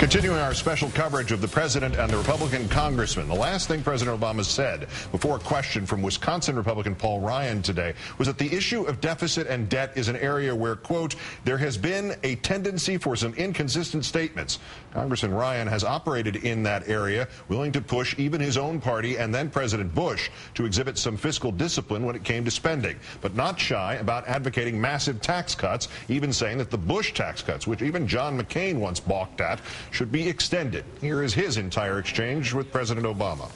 Continuing our special coverage of the president and the Republican congressman, the last thing President Obama said before a question from Wisconsin Republican Paul Ryan today was that the issue of deficit and debt is an area where, quote, there has been a tendency for some inconsistent statements. Congressman Ryan has operated in that area, willing to push even his own party and then President Bush to exhibit some fiscal discipline when it came to spending, but not shy about advocating massive tax cuts, even saying that the Bush tax cuts, which even John McCain once balked at, should be extended. Here is his entire exchange with President Obama.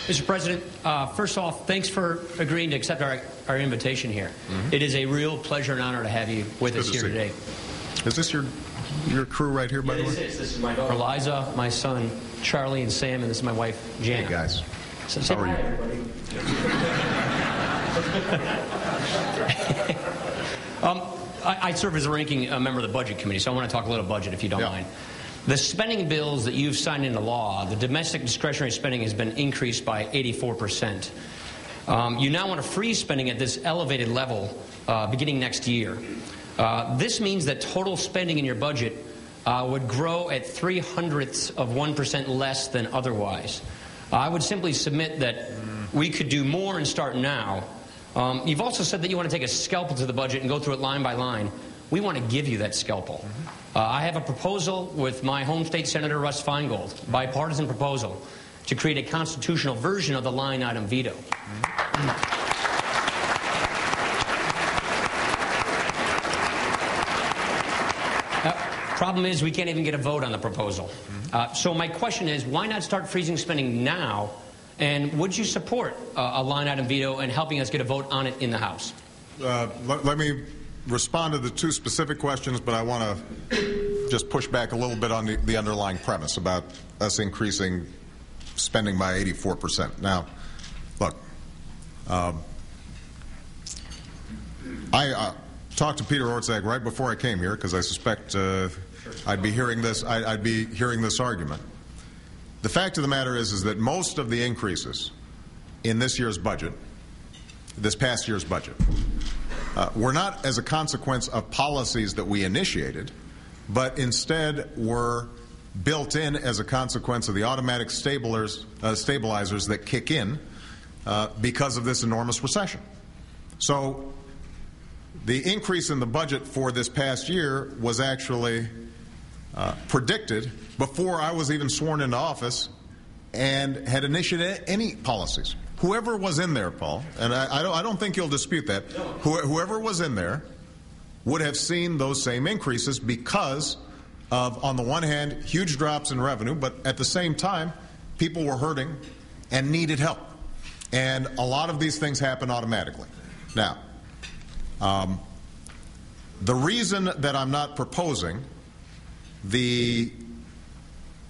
Mr. President, first off, thanks for agreeing to accept our invitation here. It is a real pleasure and honor to have you with us here today. Is this your crew right here, by the way? This is my daughter Eliza, my son Charlie and Sam, and this is my wife Jana. Hey, guys. So, how are you? Everybody. I serve as a ranking member of the Budget Committee, so I want to talk a little budget, if you don't mind. The spending bills that you've signed into law, the domestic discretionary spending has been increased by 84%. You now want to freeze spending at this elevated level beginning next year. This means that total spending in your budget would grow at 0.03% less than otherwise. I would simply submit that we could do more and start now. You've also said that you want to take a scalpel to the budget and go through it line by line. We want to give you that scalpel. I have a proposal with my home state Senator Russ Feingold, bipartisan proposal, to create a constitutional version of the line item veto. Problem is, we can't even get a vote on the proposal. So my question is, why not start freezing spending now? And would you support a line item veto and helping us get a vote on it in the House? Let me respond to the two specific questions, but I want to just push back a little bit on the underlying premise about us increasing spending by 84%. Now, look, I talked to Peter Orszag right before I came here because I suspect I'd be hearing this argument. The fact of the matter is that most of the increases in this year's budget, this past year's budget, were not as a consequence of policies that we initiated, but instead were built in as a consequence of the automatic stabilizers that kick in because of this enormous recession. So the increase in the budget for this past year was actually predicted before I was even sworn into office and had initiated any policies. Whoever was in there, Paul, and I don't think you'll dispute that, whoever was in there would have seen those same increases because of, on the one hand, huge drops in revenue, but at the same time, people were hurting and needed help. And a lot of these things happen automatically. Now, the reason that I'm not proposing the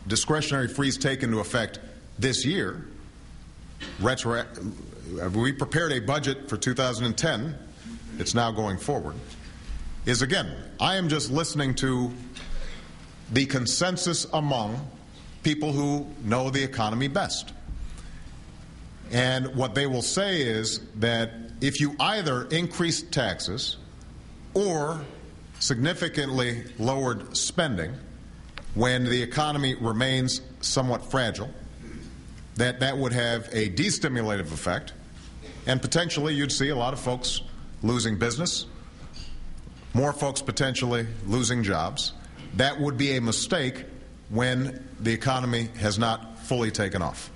discretionary freeze take into effect this year, we prepared a budget for 2010, it's now going forward, is again, I am just listening to the consensus among people who know the economy best. And what they will say is that if you either increased taxes or significantly lowered spending when the economy remains somewhat fragile, that would have a destimulative effect, and potentially you'd see a lot of folks losing business, more folks potentially losing jobs. That would be a mistake when the economy has not fully taken off.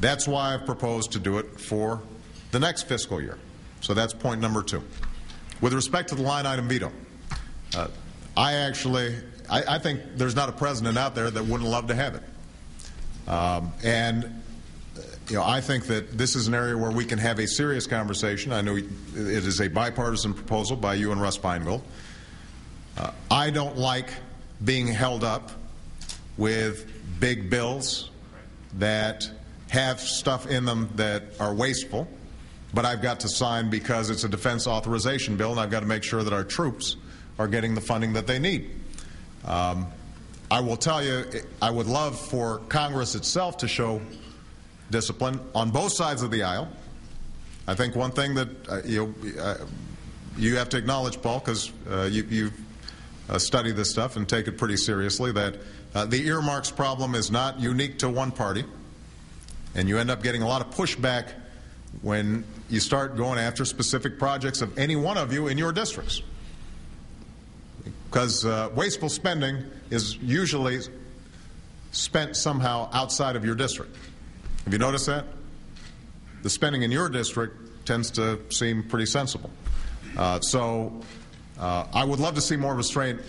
That's why I've proposed to do it for the next fiscal year. So that's point number two. With respect to the line item veto, I think there's not a president out there that wouldn't love to have it. I think that this is an area where we can have a serious conversation. I know it is a bipartisan proposal by you and Russ Feingold. I don't like being held up with big bills that have stuff in them that are wasteful, but I've got to sign because it's a defense authorization bill, and I've got to make sure that our troops are getting the funding that they need. I will tell you, I would love for Congress itself to show discipline on both sides of the aisle. I think one thing that you have to acknowledge, Paul, because you've study this stuff and take it pretty seriously, that the earmarks problem is not unique to one party, and you end up getting a lot of pushback when you start going after specific projects of any one of you in your districts. Because wasteful spending is usually spent somehow outside of your district. Have you noticed that? The spending in your district tends to seem pretty sensible. So I would love to see more restraint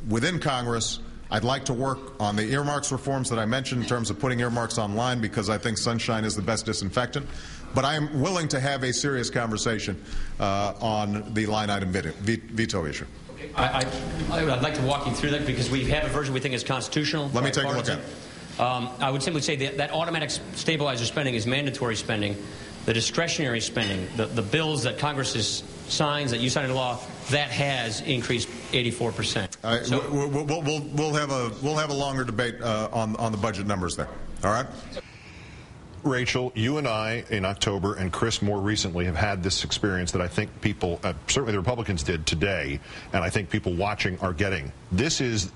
within Congress. I'd like to work on the earmarks reforms that I mentioned in terms of putting earmarks online, because I think sunshine is the best disinfectant. But I am willing to have a serious conversation on the line item veto issue. I'd like to walk you through that, because we have a version we think is constitutional. Let me take a look at it. I would simply say that automatic stabilizer spending is mandatory spending. The discretionary spending, the bills that Congress signs, that you sign into law, that has increased 84%. We'll have a longer debate on the budget numbers there. All right. Rachel, you and I in October, and Chris more recently, have had this experience that I think people, certainly the Republicans did today, and I think people watching are getting. This is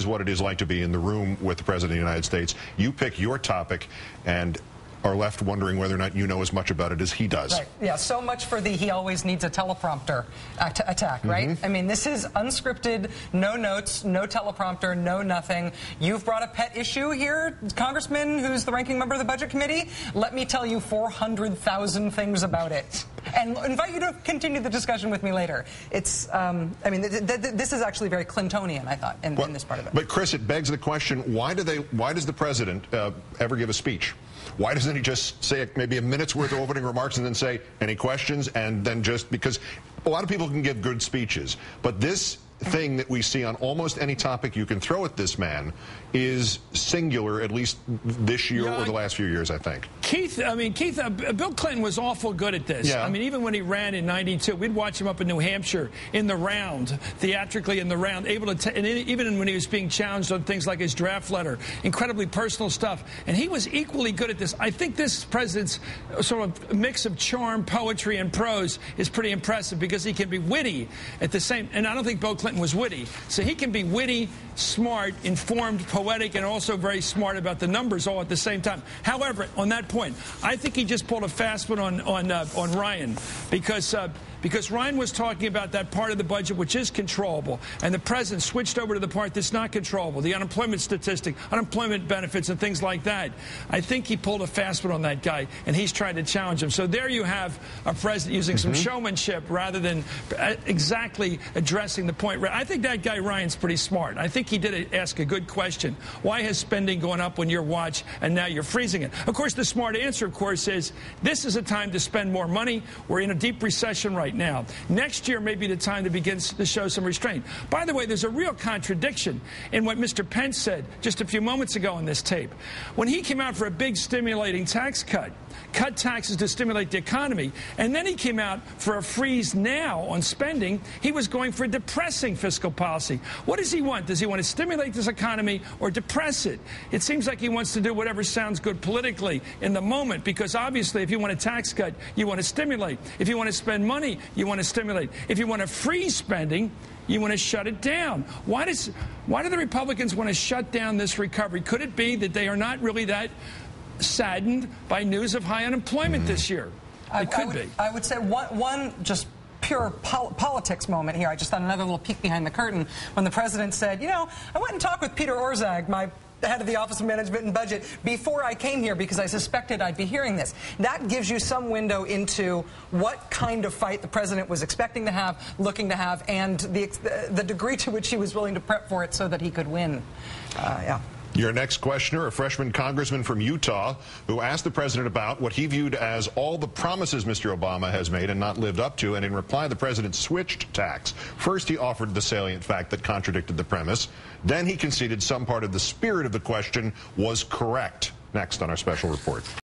what it is like to be in the room with the President of the United States. You pick your topic and are left wondering whether or not you know as much about it as he does. Right. Yeah, so much for the he always needs a teleprompter attack, right? I mean, this is unscripted, no notes, no teleprompter, no nothing. You've brought a pet issue here, Congressman, who's the ranking member of the Budget Committee. Let me tell you 400,000 things about it. And invite you to continue the discussion with me later. It's, I mean, this is actually very Clintonian, I thought, in this part of it. But Chris, it begs the question, why does the President ever give a speech? Why doesn't he just say maybe a minute's worth of opening remarks and then say, any questions? And then just, because a lot of people can give good speeches, but this thing that we see on almost any topic you can throw at this man is singular, at least this year or the last few years, I think. Keith, Bill Clinton was awful good at this. Yeah. I mean, even when he ran in '92, we'd watch him up in New Hampshire in the round, theatrically in the round, able to, and even when he was being challenged on things like his draft letter, incredibly personal stuff. And he was equally good at this. I think this president's sort of mix of charm, poetry, and prose is pretty impressive, because he can be witty at the same, and I don't think Bill Clinton was witty. So he can be witty, smart, informed, poetic, and also very smart about the numbers all at the same time. However, on that point, I think he just pulled a fast one on Ryan, because Ryan was talking about that part of the budget which is controllable, and the president switched over to the part that's not controllable, the unemployment statistic, unemployment benefits, and things like that. I think he pulled a fast one on that guy, and he's trying to challenge him. So there you have a president using some showmanship rather than exactly addressing the point. I think that guy Ryan's pretty smart. I think he did ask a good question. Why has spending gone up on your watch and now you're freezing it? Of course, the smart answer, of course, is this is a time to spend more money. We're in a deep recession right now. Next year may be the time to begin to show some restraint. By the way, there's a real contradiction in what Mr. Pence said just a few moments ago on this tape. When he came out for a big stimulating tax cut taxes to stimulate the economy, and then he came out for a freeze now on spending, he was going for a depressing fiscal policy. What does he want? Does he want to stimulate this economy or depress it? It seems like he wants to do whatever sounds good politically in the moment, because obviously if you want a tax cut, you want to stimulate. If you want to spend money, you want to stimulate. If you want to freeze spending, you want to shut it down. Why do the Republicans want to shut down this recovery? Could it be that they are not really that saddened by news of high unemployment this year? It could be. I would say one just pure politics moment here. I just thought another little peek behind the curtain when the president said, you know, I went and talked with Peter Orszag, my head of the Office of Management and Budget, before I came here because I suspected I'd be hearing this. That gives you some window into what kind of fight the president was expecting to have, looking to have, and the degree to which he was willing to prep for it so that he could win. Yeah. Your next questioner, a freshman congressman from Utah, who asked the president about what he viewed as all the promises Mr. Obama has made and not lived up to, and in reply, the president switched tacks. First, he offered the salient fact that contradicted the premise. Then he conceded some part of the spirit of the question was correct. Next on our special report.